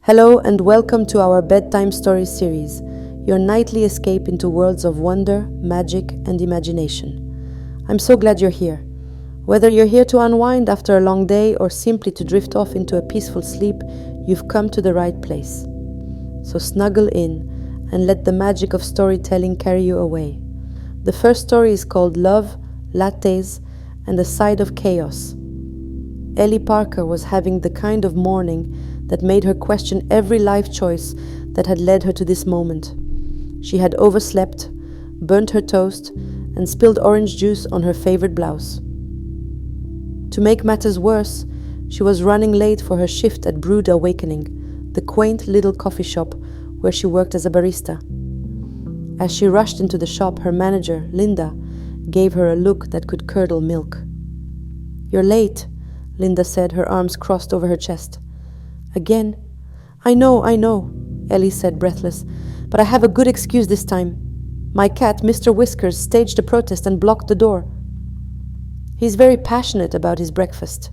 Hello and welcome to our Bedtime Story series, your nightly escape into worlds of wonder, magic, and imagination. I'm so glad you're here. Whether you're here to unwind after a long day or simply to drift off into a peaceful sleep, you've come to the right place. So snuggle in and let the magic of storytelling carry you away. The first story is called Love, Lattes, and a Side of Chaos. Ellie Parker was having the kind of morning that made her question every life choice that had led her to this moment. She had overslept, burnt her toast, and spilled orange juice on her favorite blouse. To make matters worse, she was running late for her shift at Brood Awakening, the quaint little coffee shop where she worked as a barista. As she rushed into the shop, her manager, Linda, gave her a look that could curdle milk. "You're late," Linda said, her arms crossed over her chest. "Again? I know, Ellie said, breathless, but I have a good excuse this time. My cat, Mr. Whiskers, staged a protest and blocked the door. He's very passionate about his breakfast."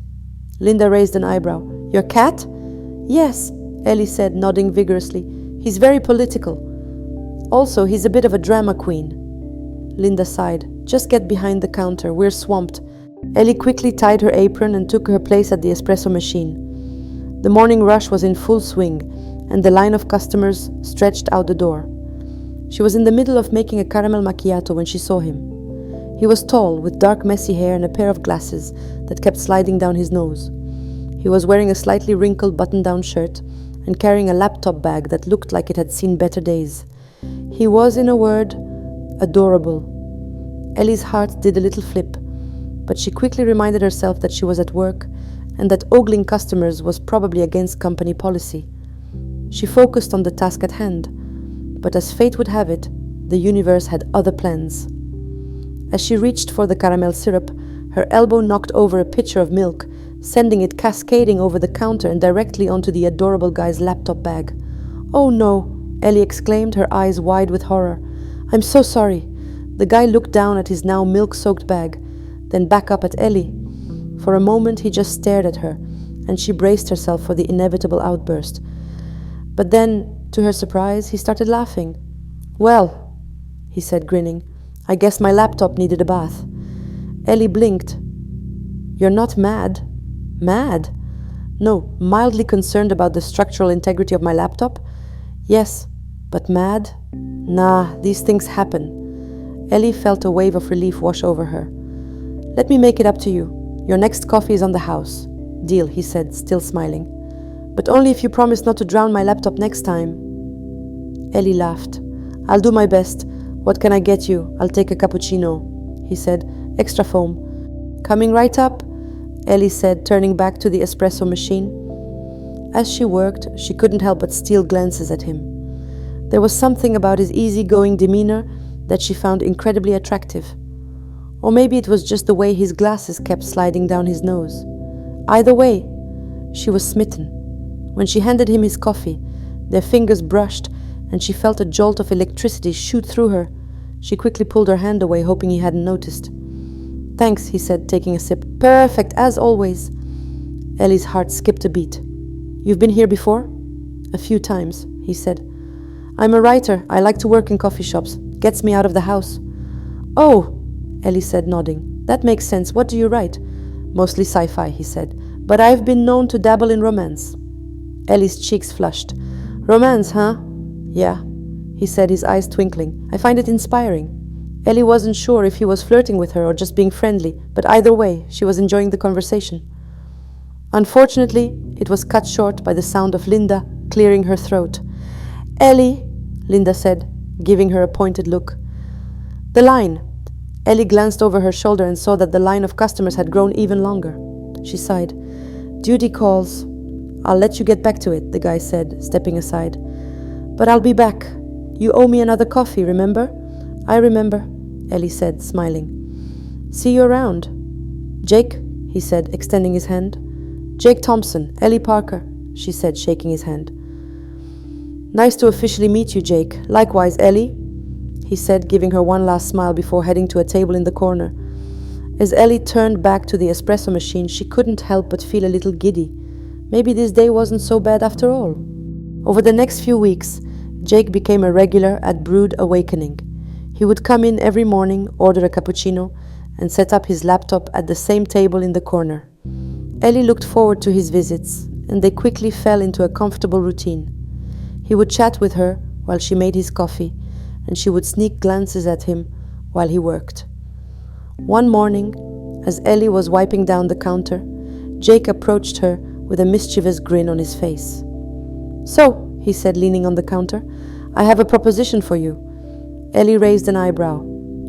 Linda raised an eyebrow. "Your cat?" "Yes," Ellie said, nodding vigorously. "He's very political. Also, he's a bit of a drama queen." Linda sighed. "Just get behind the counter, we're swamped." Ellie quickly tied her apron and took her place at the espresso machine. The morning rush was in full swing, and the line of customers stretched out the door. She was in the middle of making a caramel macchiato when she saw him. He was tall, with dark messy hair and a pair of glasses that kept sliding down his nose. He was wearing a slightly wrinkled button-down shirt and carrying a laptop bag that looked like it had seen better days. He was, in a word, adorable. Ellie's heart did a little flip, but she quickly reminded herself that she was at work and that ogling customers was probably against company policy. She focused on the task at hand, but as fate would have it, the universe had other plans. As she reached for the caramel syrup, her elbow knocked over a pitcher of milk, sending it cascading over the counter and directly onto the adorable guy's laptop bag. "Oh no," Ellie exclaimed, her eyes wide with horror. "I'm so sorry." The guy looked down at his now milk-soaked bag, then back up at Ellie. For a moment he just stared at her, and she braced herself for the inevitable outburst. But then, to her surprise, he started laughing. "Well," he said, grinning, "I guess my laptop needed a bath." Ellie blinked. "You're not mad?" "Mad?" "No, mildly concerned about the structural integrity of my laptop." "Yes, but mad? Nah, these things happen." Ellie felt a wave of relief wash over her. "Let me make it up to you. Your next coffee is on the house." "Deal," he said, still smiling. "But only if you promise not to drown my laptop next time." Ellie laughed. "I'll do my best. What can I get you? I'll take a cappuccino," he said. "Extra foam." "Coming right up," Ellie said, turning back to the espresso machine. As she worked, she couldn't help but steal glances at him. There was something about his easygoing demeanor that she found incredibly attractive. Or maybe it was just the way his glasses kept sliding down his nose. Either way, she was smitten. When she handed him his coffee, their fingers brushed, and she felt a jolt of electricity shoot through her. She quickly pulled her hand away, hoping he hadn't noticed. "Thanks," he said, taking a sip. "Perfect, as always." Ellie's heart skipped a beat. "You've been here before?" "A few times," he said. "I'm a writer. I like to work in coffee shops. Gets me out of the house." "Oh," Ellie said, nodding. "That makes sense. What do you write?" "Mostly sci-fi," he said. "But I've been known to dabble in romance." Ellie's cheeks flushed. "Romance, huh?" "Yeah," he said, his eyes twinkling. "I find it inspiring." Ellie wasn't sure if he was flirting with her or just being friendly, but either way, she was enjoying the conversation. Unfortunately, it was cut short by the sound of Linda clearing her throat. "Ellie," Linda said, giving her a pointed look. "The line." Ellie glanced over her shoulder and saw that the line of customers had grown even longer. She sighed. "Duty calls." "I'll let you get back to it," the guy said, stepping aside. "But I'll be back. You owe me another coffee, remember?" "I remember," Ellie said, smiling. "See you around." "Jake," he said, extending his hand. "Jake Thompson, Ellie Parker," she said, shaking his hand. "Nice to officially meet you, Jake. Likewise, Ellie," he said, giving her one last smile before heading to a table in the corner. As Ellie turned back to the espresso machine, she couldn't help but feel a little giddy. Maybe this day wasn't so bad after all. Over the next few weeks, Jake became a regular at Brood Awakening. He would come in every morning, order a cappuccino, and set up his laptop at the same table in the corner. Ellie looked forward to his visits, and they quickly fell into a comfortable routine. He would chat with her while she made his coffee, and she would sneak glances at him while he worked. One morning, as Ellie was wiping down the counter, Jake approached her with a mischievous grin on his face. "So," he said, leaning on the counter, "I have a proposition for you." Ellie raised an eyebrow.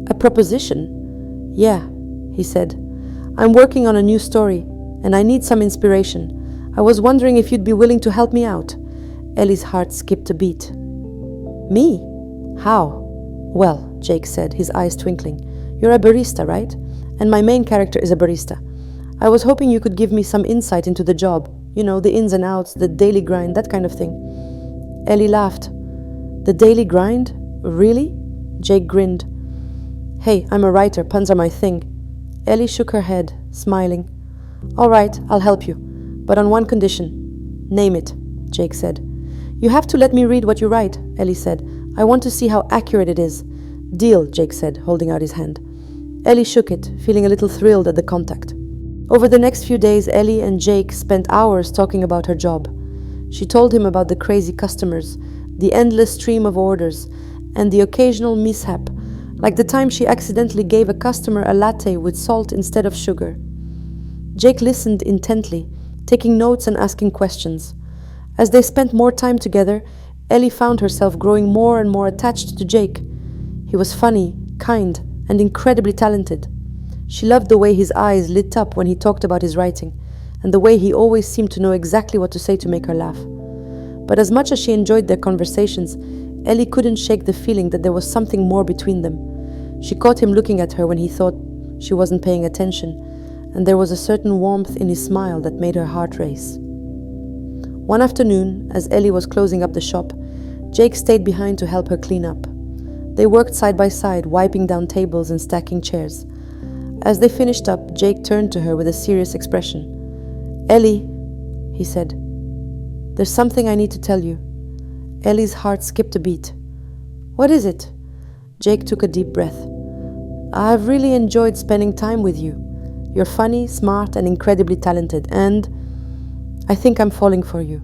"A proposition?" "Yeah," he said. "I'm working on a new story, and I need some inspiration. I was wondering if you'd be willing to help me out." Ellie's heart skipped a beat. "Me? How?" "Well," Jake said, his eyes twinkling, "you're a barista, right? And my main character is a barista. I was hoping you could give me some insight into the job. You know, the ins and outs, the daily grind, that kind of thing." Ellie laughed. "The daily grind? Really?" Jake grinned. "Hey, I'm a writer. Puns are my thing." Ellie shook her head, smiling. "All right, I'll help you. But on one condition." "Name it," Jake said. "You have to let me read what you write," Ellie said. "I want to see how accurate it is." "Deal," Jake said, holding out his hand. Ellie shook it, feeling a little thrilled at the contact. Over the next few days, Ellie and Jake spent hours talking about her job. She told him about the crazy customers, the endless stream of orders, and the occasional mishap, like the time she accidentally gave a customer a latte with salt instead of sugar. Jake listened intently, taking notes and asking questions. As they spent more time together, Ellie found herself growing more and more attached to Jake. He was funny, kind, and incredibly talented. She loved the way his eyes lit up when he talked about his writing, and the way he always seemed to know exactly what to say to make her laugh. But as much as she enjoyed their conversations, Ellie couldn't shake the feeling that there was something more between them. She caught him looking at her when he thought she wasn't paying attention, and there was a certain warmth in his smile that made her heart race. One afternoon, as Ellie was closing up the shop, Jake stayed behind to help her clean up. They worked side by side, wiping down tables and stacking chairs. As they finished up, Jake turned to her with a serious expression. "Ellie," he said, "there's something I need to tell you." Ellie's heart skipped a beat. "What is it?" Jake took a deep breath. "I've really enjoyed spending time with you. You're funny, smart, and incredibly talented, and I think I'm falling for you."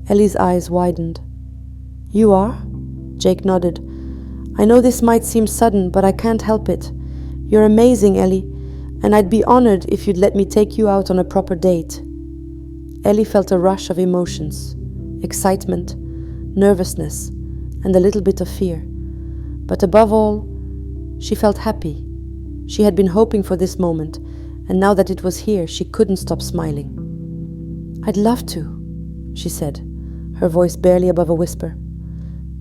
Ellie's eyes widened. "You are?" Jake nodded. "I know this might seem sudden, but I can't help it. You're amazing, Ellie, and I'd be honored if you'd let me take you out on a proper date." Ellie felt a rush of emotions, excitement, nervousness, and a little bit of fear. But above all, she felt happy. She had been hoping for this moment, and now that it was here, she couldn't stop smiling. "I'd love to," she said, her voice barely above a whisper.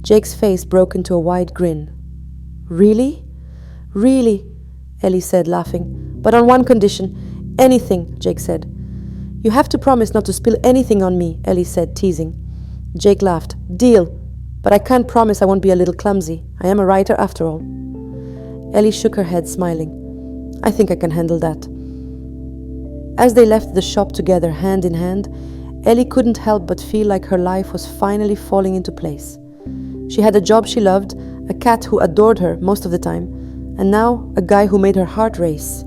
Jake's face broke into a wide grin. "Really? Really?" Ellie said, laughing. "But on one condition." "Anything," Jake said. "You have to promise not to spill anything on me," Ellie said, teasing. Jake laughed. "Deal. But I can't promise I won't be a little clumsy. I am a writer after all." Ellie shook her head, smiling. "I think I can handle that." As they left the shop together, hand in hand, Ellie couldn't help but feel like her life was finally falling into place. She had a job she loved, a cat who adored her most of the time, and now a guy who made her heart race.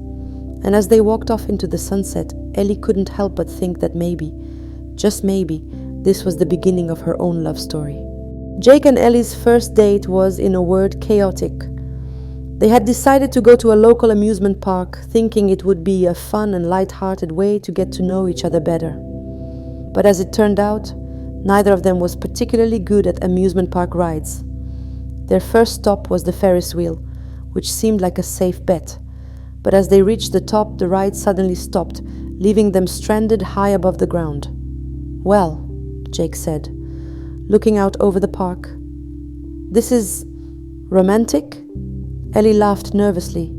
And as they walked off into the sunset, Ellie couldn't help but think that maybe, just maybe, this was the beginning of her own love story. Jake and Ellie's first date was, in a word, chaotic. They had decided to go to a local amusement park, thinking it would be a fun and light-hearted way to get to know each other better. But as it turned out, neither of them was particularly good at amusement park rides. Their first stop was the Ferris wheel, which seemed like a safe bet. But as they reached the top, the ride suddenly stopped, leaving them stranded high above the ground. "Well," Jake said, looking out over the park, "this is romantic?" Ellie laughed nervously.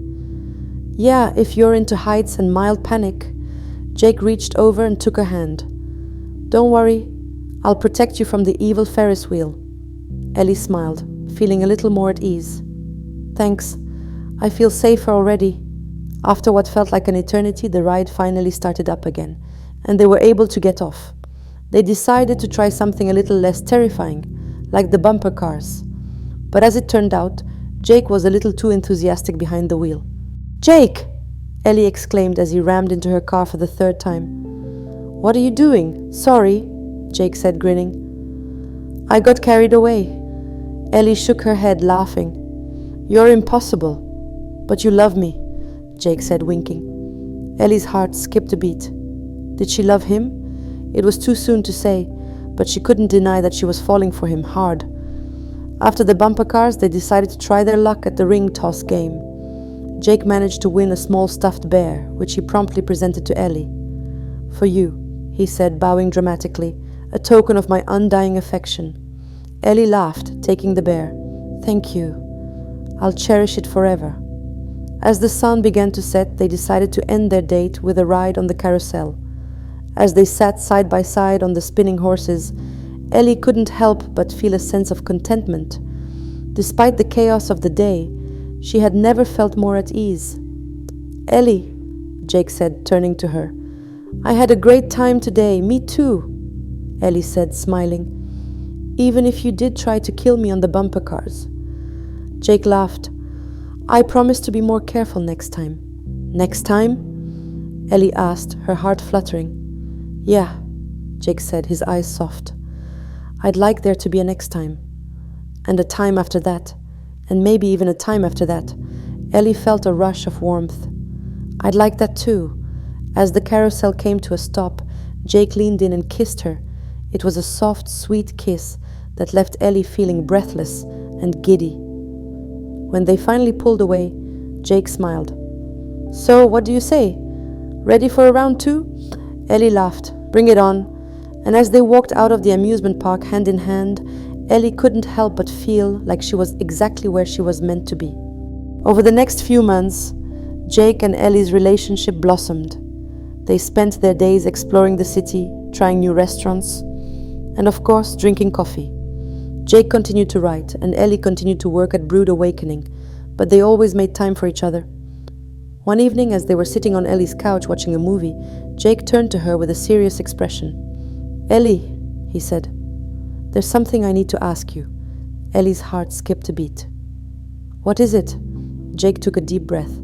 "Yeah, if you're into heights and mild panic." Jake reached over and took her hand. "Don't worry, I'll protect you from the evil Ferris wheel." Ellie smiled, feeling a little more at ease. "Thanks. I feel safer already." After what felt like an eternity, the ride finally started up again, and they were able to get off. They decided to try something a little less terrifying, like the bumper cars. But as it turned out, Jake was a little too enthusiastic behind the wheel. "Jake!" Ellie exclaimed as he rammed into her car for the third time. "What are you doing?" "Sorry," Jake said, grinning. "I got carried away." Ellie shook her head, laughing. "You're impossible. But you love me," Jake said, winking. Ellie's heart skipped a beat. Did she love him? It was too soon to say, but she couldn't deny that she was falling for him hard. After the bumper cars, they decided to try their luck at the ring toss game. Jake managed to win a small stuffed bear, which he promptly presented to Ellie. "For you," he said, bowing dramatically, "a token of my undying affection." Ellie laughed, taking the bear. "Thank you. I'll cherish it forever." As the sun began to set, they decided to end their date with a ride on the carousel. As they sat side by side on the spinning horses, Ellie couldn't help but feel a sense of contentment. Despite the chaos of the day, she had never felt more at ease. "Ellie," Jake said, turning to her, "I had a great time today. Me too," Ellie said, smiling. "Even if you did try to kill me on the bumper cars." Jake laughed. "I promise to be more careful next time." "Next time?" Ellie asked, her heart fluttering. "Yeah," Jake said, his eyes soft. "I'd like there to be a next time. And a time after that. And maybe even a time after that." Ellie felt a rush of warmth. "I'd like that too." As the carousel came to a stop, Jake leaned in and kissed her. It was a soft, sweet kiss that left Ellie feeling breathless and giddy. When they finally pulled away, Jake smiled. "So, what do you say? Ready for a round two?" Ellie laughed. "Bring it on." And as they walked out of the amusement park hand in hand, Ellie couldn't help but feel like she was exactly where she was meant to be. Over the next few months, Jake and Ellie's relationship blossomed. They spent their days exploring the city, trying new restaurants, and of course, drinking coffee. Jake continued to write, and Ellie continued to work at Brood Awakening, but they always made time for each other. One evening, as they were sitting on Ellie's couch watching a movie, Jake turned to her with a serious expression. "Ellie," he said, "there's something I need to ask you." Ellie's heart skipped a beat. "What is it?" Jake took a deep breath.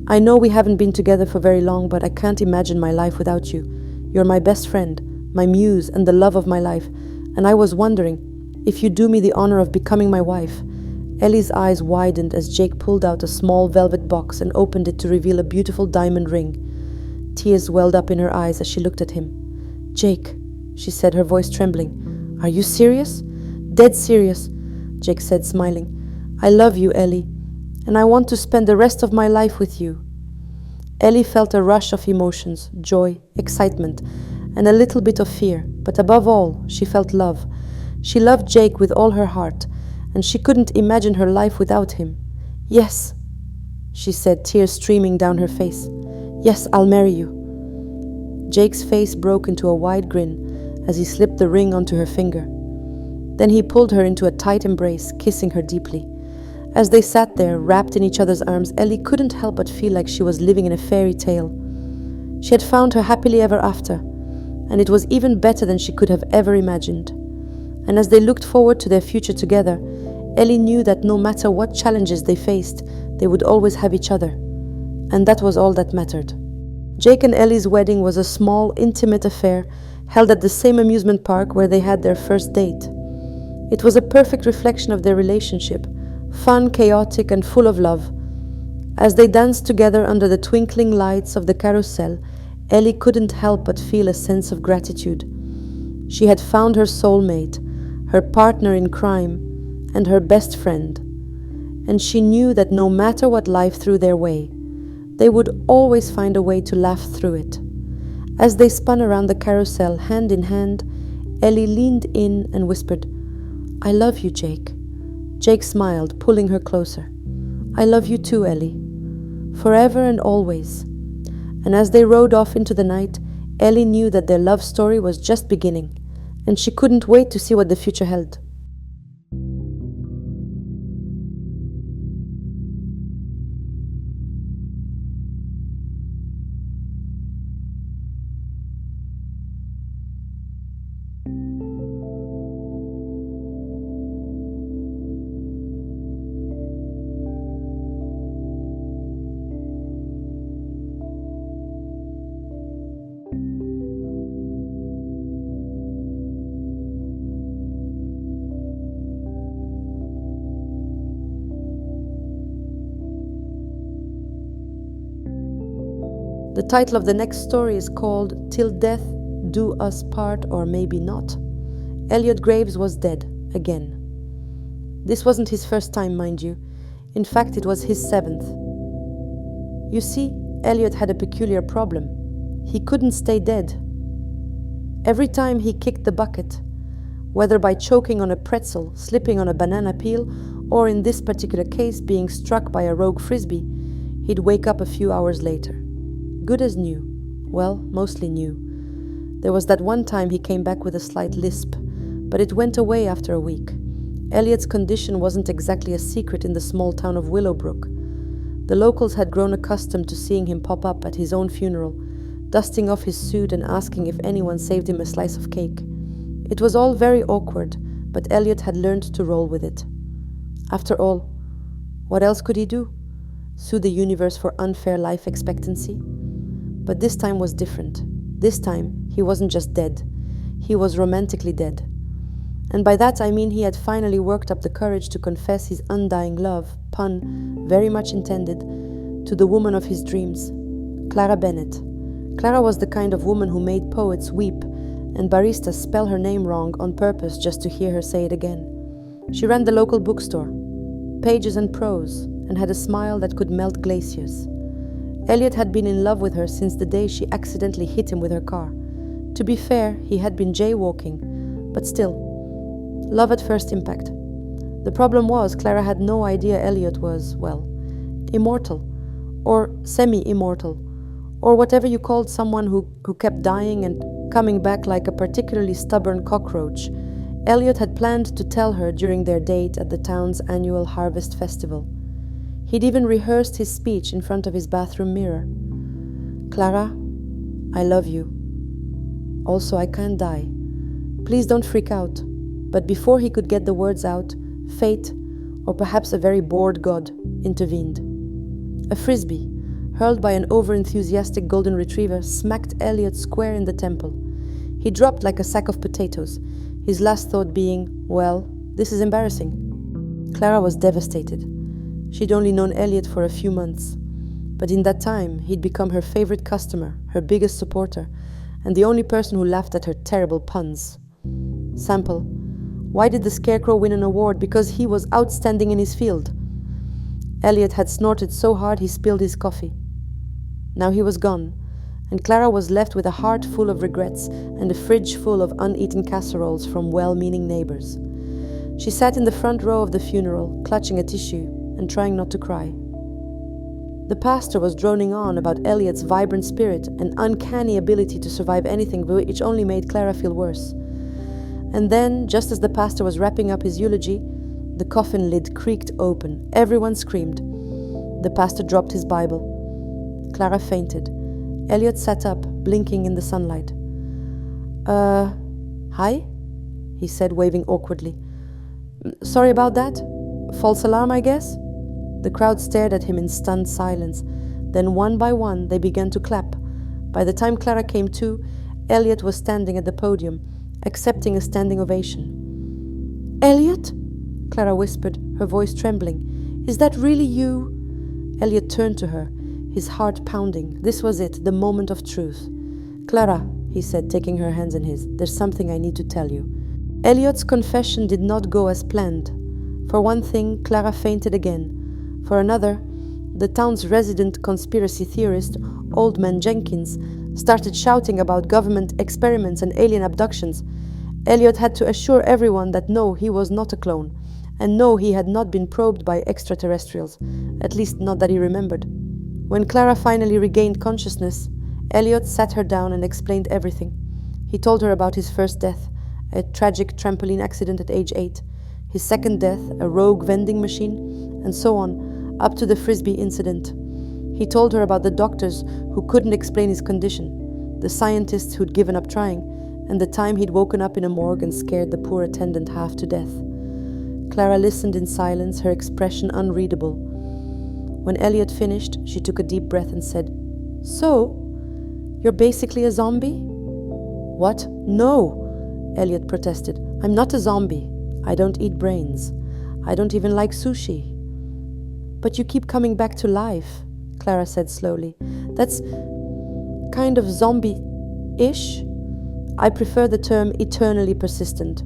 "I know we haven't been together for very long, but I can't imagine my life without you. You're my best friend, my muse, and the love of my life, and I was wondering if you'd do me the honor of becoming my wife." Ellie's eyes widened as Jake pulled out a small velvet box and opened it to reveal a beautiful diamond ring. Tears welled up in her eyes as she looked at him. "Jake," she said, her voice trembling, "are you serious?" "Dead serious," Jake said, smiling. "I love you, Ellie, and I want to spend the rest of my life with you." Ellie felt a rush of emotions, joy, excitement, and a little bit of fear, but above all, she felt love. She loved Jake with all her heart, and she couldn't imagine her life without him. "Yes," she said, tears streaming down her face. "Yes, I'll marry you." Jake's face broke into a wide grin as he slipped the ring onto her finger. Then he pulled her into a tight embrace, kissing her deeply. As they sat there, wrapped in each other's arms, Ellie couldn't help but feel like she was living in a fairy tale. She had found her happily ever after, and it was even better than she could have ever imagined. And as they looked forward to their future together, Ellie knew that no matter what challenges they faced, they would always have each other. And that was all that mattered. Jake and Ellie's wedding was a small, intimate affair held at the same amusement park where they had their first date. It was a perfect reflection of their relationship, fun, chaotic, and full of love. As they danced together under the twinkling lights of the carousel, Ellie couldn't help but feel a sense of gratitude. She had found her soulmate, her partner in crime, and her best friend. And she knew that no matter what life threw their way, they would always find a way to laugh through it. As they spun around the carousel hand in hand, Ellie leaned in and whispered, "I love you, Jake." Jake smiled, pulling her closer. "I love you too, Ellie. Forever and always." And as they rode off into the night, Ellie knew that their love story was just beginning, and she couldn't wait to see what the future held. The title of the next story is called Till Death Do Us Part or Maybe Not. Elliot Graves was dead, again. This wasn't his first time, mind you. In fact, it was his 7th. You see, Elliot had a peculiar problem. He couldn't stay dead. Every time he kicked the bucket, whether by choking on a pretzel, slipping on a banana peel, or in this particular case being struck by a rogue frisbee, he'd wake up a few hours later. Good as new. Well, mostly new. There was that one time he came back with a slight lisp, but it went away after a week. Elliot's condition wasn't exactly a secret in the small town of Willowbrook. The locals had grown accustomed to seeing him pop up at his own funeral, dusting off his suit and asking if anyone saved him a slice of cake. It was all very awkward, but Elliot had learned to roll with it. After all, what else could he do? Sue the universe for unfair life expectancy? But this time was different. This time, he wasn't just dead. He was romantically dead. And by that I mean he had finally worked up the courage to confess his undying love, pun very much intended, to the woman of his dreams, Clara Bennett. Clara was the kind of woman who made poets weep and baristas spell her name wrong on purpose just to hear her say it again. She ran the local bookstore, pages and prose, and had a smile that could melt glaciers. Elliot had been in love with her since the day she accidentally hit him with her car. To be fair, he had been jaywalking, but still, love at first impact. The problem was Clara had no idea Elliot was, well, immortal, or semi-immortal, or whatever you called someone who kept dying and coming back like a particularly stubborn cockroach. Elliot had planned to tell her during their date at the town's annual harvest festival. He'd even rehearsed his speech in front of his bathroom mirror. Clara, I love you. Also, I can't die. Please don't freak out. But before he could get the words out, fate, or perhaps a very bored god, intervened. A frisbee, hurled by an over-enthusiastic golden retriever, smacked Elliot square in the temple. He dropped like a sack of potatoes, his last thought being, well, this is embarrassing. Clara was devastated. She'd only known Elliot for a few months, but in that time he'd become her favorite customer, her biggest supporter, and the only person who laughed at her terrible puns. Sample: why did the scarecrow win an award? Because he was outstanding in his field. Elliot had snorted so hard he spilled his coffee. Now he was gone, and Clara was left with a heart full of regrets and a fridge full of uneaten casseroles from well-meaning neighbors. She sat in the front row of the funeral, clutching a tissue and trying not to cry. The pastor was droning on about Elliot's vibrant spirit and uncanny ability to survive anything, which only made Clara feel worse. And then, just as the pastor was wrapping up his eulogy, the coffin lid creaked open. Everyone screamed. The pastor dropped his Bible. Clara fainted. Elliot sat up, blinking in the sunlight. Hi? He said, waving awkwardly. Sorry about that? False alarm, I guess? The crowd stared at him in stunned silence. Then one by one, they began to clap. By the time Clara came to, Elliot was standing at the podium, accepting a standing ovation. Elliot? Clara whispered, her voice trembling. Is that really you? Elliot turned to her, his heart pounding. This was it, the moment of truth. Clara, he said, taking her hands in his, there's something I need to tell you. Elliot's confession did not go as planned. For one thing, Clara fainted again. For another, the town's resident conspiracy theorist, Old Man Jenkins, started shouting about government experiments and alien abductions. Elliot had to assure everyone that no, he was not a clone, and no, he had not been probed by extraterrestrials, at least not that he remembered. When Clara finally regained consciousness, Elliot sat her down and explained everything. He told her about his first death, a tragic trampoline accident at age 8, his second death, a rogue vending machine, and so on, up to the frisbee incident. He told her about the doctors who couldn't explain his condition, the scientists who'd given up trying, and the time he'd woken up in a morgue and scared the poor attendant half to death. Clara listened in silence, her expression unreadable. When Elliot finished, she took a deep breath and said, So, you're basically a zombie? What? No, Elliot protested. I'm not a zombie. I don't eat brains. I don't even like sushi. But you keep coming back to life, Clara said slowly. kind of zombie-ish. I prefer the term eternally persistent,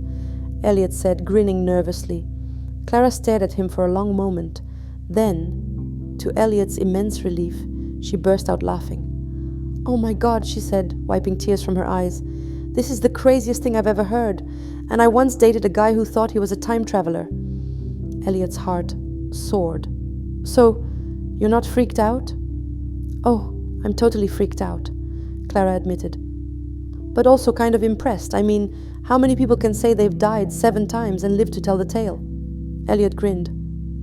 Elliot said, grinning nervously. Clara stared at him for a long moment. Then, to Elliot's immense relief, she burst out laughing. "Oh my God," she said, wiping tears from her eyes. "This is the craziest thing I've ever heard. And I once dated a guy who thought he was a time traveler." Elliot's heart soared. "So, you're not freaked out?" "Oh, I'm totally freaked out," Clara admitted. "But also kind of impressed. I mean, how many people can say they've died 7 times and lived to tell the tale?" Elliot grinned.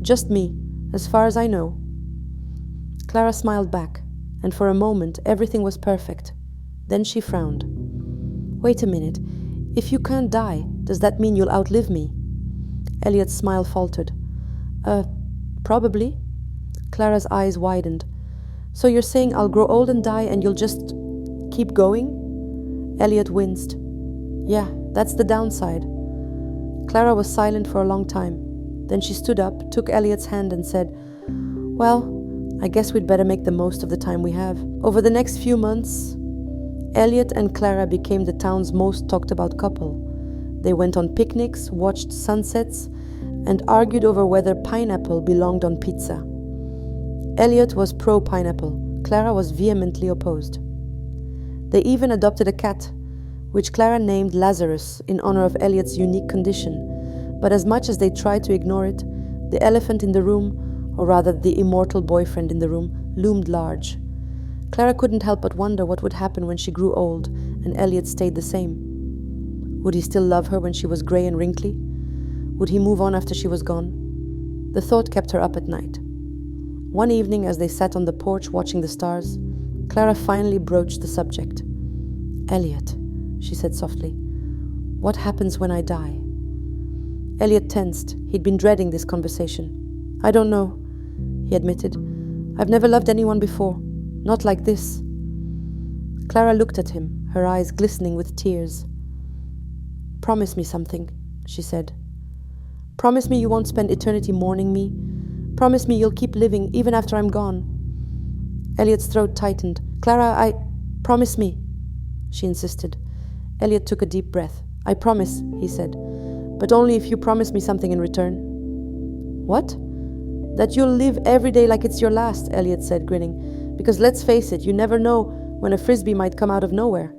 "Just me, as far as I know." Clara smiled back, and for a moment everything was perfect. Then she frowned. "Wait a minute. If you can't die, does that mean you'll outlive me?" Elliot's smile faltered. Probably." Clara's eyes widened. "So you're saying I'll grow old and die and you'll just keep going?" Elliot winced. "Yeah, that's the downside." Clara was silent for a long time. Then she stood up, took Elliot's hand and said, "Well, I guess we'd better make the most of the time we have." Over the next few months, Elliot and Clara became the town's most talked about couple. They went on picnics, watched sunsets, and argued over whether pineapple belonged on pizza. Elliot was pro-pineapple. Clara was vehemently opposed. They even adopted a cat, which Clara named Lazarus in honor of Elliot's unique condition. But as much as they tried to ignore it, the elephant in the room, or rather the immortal boyfriend in the room, loomed large. Clara couldn't help but wonder what would happen when she grew old and Elliot stayed the same. Would he still love her when she was grey and wrinkly? Would he move on after she was gone? The thought kept her up at night. One evening, as they sat on the porch watching the stars, Clara finally broached the subject. "Elliot," she said softly, "what happens when I die?" Elliot tensed. He'd been dreading this conversation. "I don't know," he admitted. "I've never loved anyone before. Not like this." Clara looked at him, her eyes glistening with tears. "Promise me something," she said. "Promise me you won't spend eternity mourning me. Promise me you'll keep living even after I'm gone." Elliot's throat tightened. "Clara, promise me," she insisted. Elliot took a deep breath. "I promise," he said, "but only if you promise me something in return." "What?" "That you'll live every day like it's your last," Elliot said, grinning. "Because let's face it, you never know when a frisbee might come out of nowhere."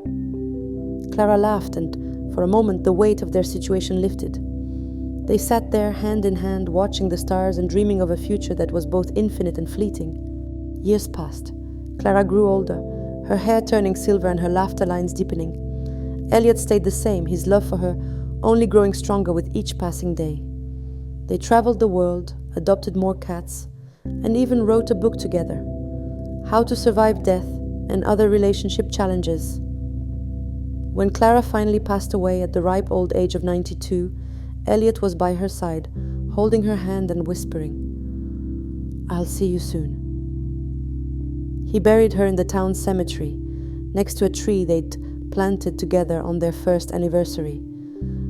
Clara laughed, and for a moment the weight of their situation lifted. They sat there, hand in hand, watching the stars and dreaming of a future that was both infinite and fleeting. Years passed. Clara grew older, her hair turning silver and her laughter lines deepening. Elliot stayed the same, his love for her only growing stronger with each passing day. They traveled the world, adopted more cats, and even wrote a book together, How to Survive Death and Other Relationship Challenges. When Clara finally passed away at the ripe old age of 92, Elliot was by her side, holding her hand and whispering, "I'll see you soon." He buried her in the town cemetery, next to a tree they'd planted together on their first anniversary.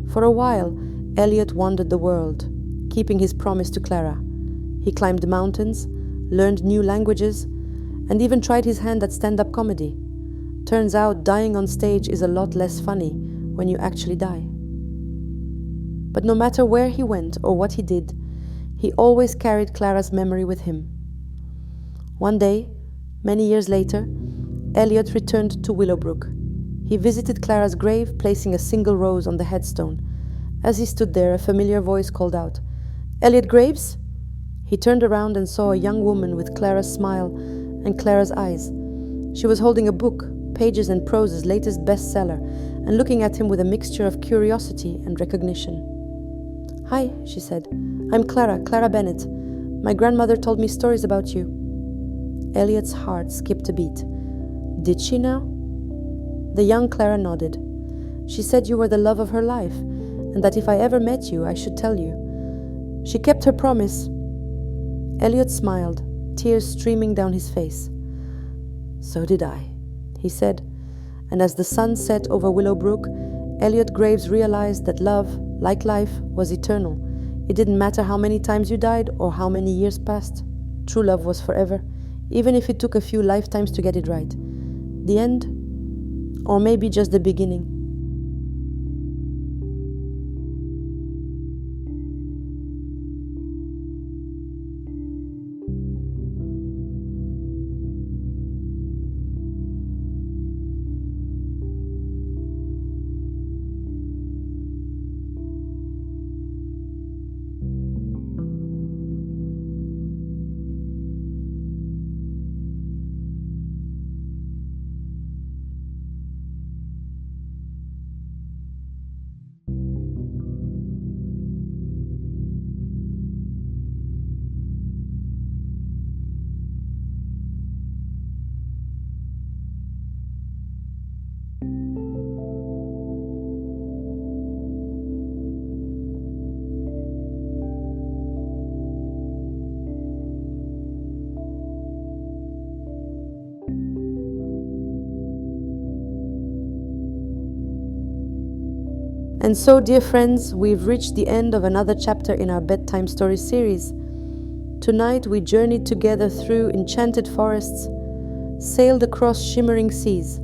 For a while, Elliot wandered the world, keeping his promise to Clara. He climbed mountains, learned new languages, and even tried his hand at stand-up comedy. Turns out dying on stage is a lot less funny when you actually die. But no matter where he went or what he did, he always carried Clara's memory with him. One day, many years later, Elliot returned to Willowbrook. He visited Clara's grave, placing a single rose on the headstone. As he stood there, a familiar voice called out, "Elliot Graves?" He turned around and saw a young woman with Clara's smile and Clara's eyes. She was holding a book, Pages and Prose's latest bestseller, and looking at him with a mixture of curiosity and recognition. "Hi," she said. "I'm Clara Bennett. My grandmother told me stories about you." Elliot's heart skipped a beat. Did she now? The young Clara nodded. "She said you were the love of her life, and that if I ever met you, I should tell you. She kept her promise." Elliot smiled, tears streaming down his face. "So did I," he said, and as the sun set over Willowbrook, Elliot Graves realized that love, like life, was eternal. It didn't matter how many times you died or how many years passed. True love was forever, even if it took a few lifetimes to get it right. The end? Or maybe just the beginning? And so, dear friends, we've reached the end of another chapter in our bedtime story series. Tonight we journeyed together through enchanted forests, sailed across shimmering seas,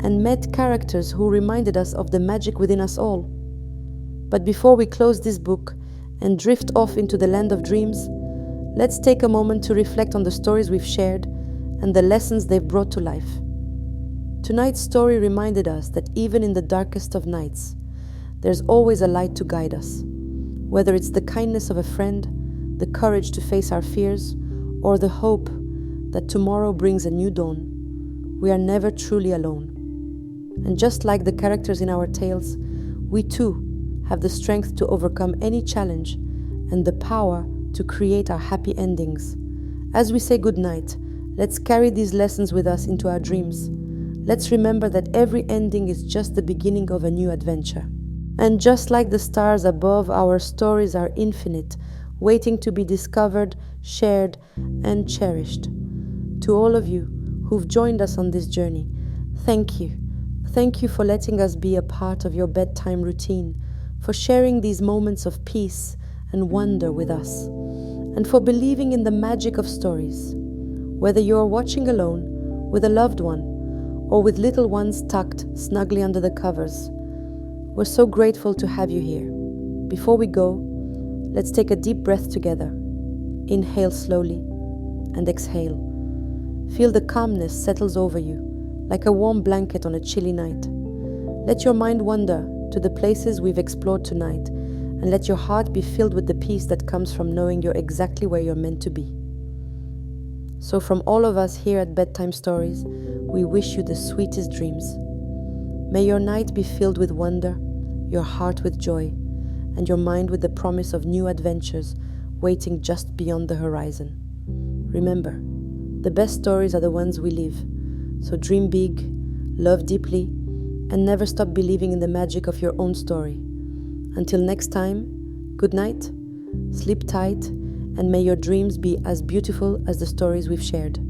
and met characters who reminded us of the magic within us all. But before we close this book and drift off into the land of dreams, let's take a moment to reflect on the stories we've shared and the lessons they've brought to life. Tonight's story reminded us that even in the darkest of nights, there's always a light to guide us. Whether it's the kindness of a friend, the courage to face our fears, or the hope that tomorrow brings a new dawn, we are never truly alone. And just like the characters in our tales, we too have the strength to overcome any challenge and the power to create our happy endings. As we say goodnight, let's carry these lessons with us into our dreams. Let's remember that every ending is just the beginning of a new adventure. And just like the stars above, our stories are infinite, waiting to be discovered, shared, and cherished. To all of you who've joined us on this journey, thank you. Thank you for letting us be a part of your bedtime routine, for sharing these moments of peace and wonder with us, and for believing in the magic of stories. Whether you're watching alone, with a loved one, or with little ones tucked snugly under the covers, we're so grateful to have you here. Before we go, let's take a deep breath together. Inhale slowly and exhale. Feel the calmness settles over you, like a warm blanket on a chilly night. Let your mind wander to the places we've explored tonight, and let your heart be filled with the peace that comes from knowing you're exactly where you're meant to be. So from all of us here at Bedtime Stories, we wish you the sweetest dreams. May your night be filled with wonder, your heart with joy, and your mind with the promise of new adventures waiting just beyond the horizon. Remember, the best stories are the ones we live. So dream big, love deeply, and never stop believing in the magic of your own story. Until next time, good night, sleep tight, and may your dreams be as beautiful as the stories we've shared.